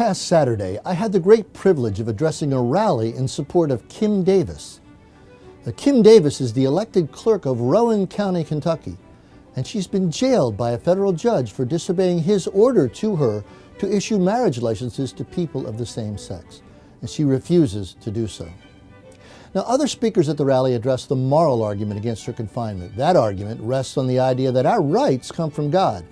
past Saturday, I had the great privilege of addressing a rally in support of Kim Davis. Now, Kim Davis is the elected clerk of Rowan County, Kentucky, and she's been jailed by a federal judge for disobeying his order to her to issue marriage licenses to people of the same sex, and she refuses to do so. Now, other speakers at the rally addressed the moral argument against her confinement. That argument rests on the idea that our rights come from God,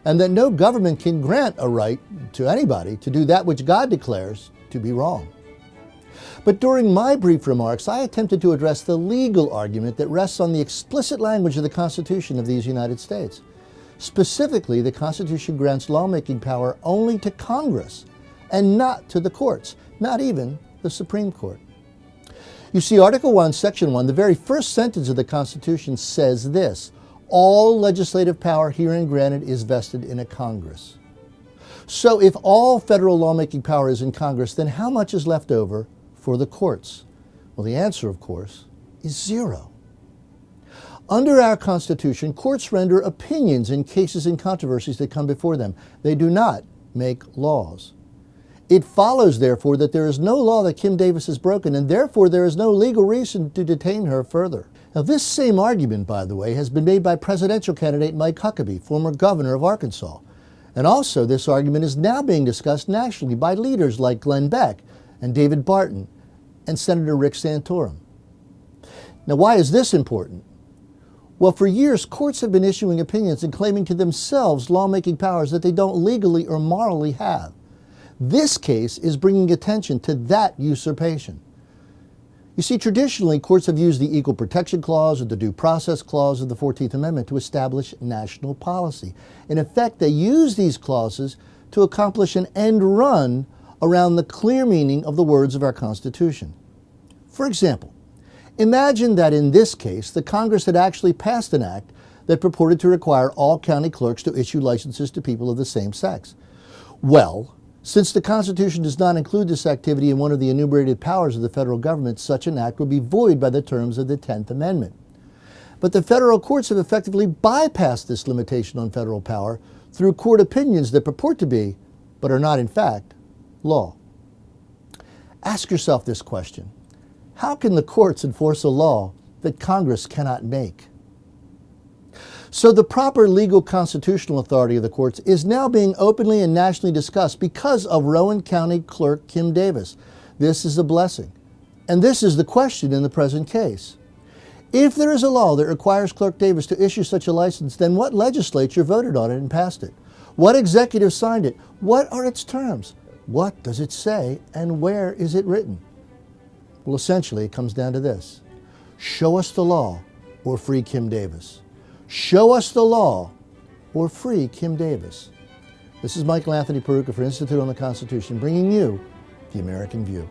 and that no government can grant a right to anybody to do that which God declares to be wrong. But during my brief remarks, I attempted to address the legal argument that rests on the explicit language of the Constitution of these United States. Specifically, the Constitution grants lawmaking power only to Congress and not to the courts, not even the Supreme Court. You see, Article 1, Section 1, the very first sentence of the Constitution says this: all legislative power herein granted is vested in a Congress. So if all federal lawmaking power is in Congress, then how much is left over for the courts? Well, the answer, of course, is zero. Under our Constitution, courts render opinions in cases and controversies that come before them. They do not make laws. It follows, therefore, that there is no law that Kim Davis has broken, and therefore there is no legal reason to detain her further. Now, this same argument, by the way, has been made by presidential candidate Mike Huckabee, former governor of Arkansas. And also, this argument is now being discussed nationally by leaders like Glenn Beck and David Barton and Senator Rick Santorum. Now, why is this important? Well, for years, courts have been issuing opinions and claiming to themselves lawmaking powers that they don't legally or morally have. This case is bringing attention to that usurpation. You see, traditionally, courts have used the Equal Protection Clause or the Due Process Clause of the 14th Amendment to establish national policy. In effect, they use these clauses to accomplish an end run around the clear meaning of the words of our Constitution. For example, imagine that in this case, the Congress had actually passed an act that purported to require all county clerks to issue licenses to people of the same sex. Well, since the Constitution does not include this activity in one of the enumerated powers of the federal government, such an act would be void by the terms of the 10th Amendment. But the federal courts have effectively bypassed this limitation on federal power through court opinions that purport to be, but are not in fact, law. Ask yourself this question: how can the courts enforce a law that Congress cannot make? So the proper legal constitutional authority of the courts is now being openly and nationally discussed because of Rowan County Clerk Kim Davis. This is a blessing. And this is the question in the present case. If there is a law that requires Clerk Davis to issue such a license, then what legislature voted on it and passed it? What executive signed it? What are its terms? What does it say, and where is it written? Well, essentially, it comes down to this: show us the law or free Kim Davis. Show us the law or free Kim Davis. This is Michael Anthony Peroutka for Institute on the Constitution, bringing you the American View.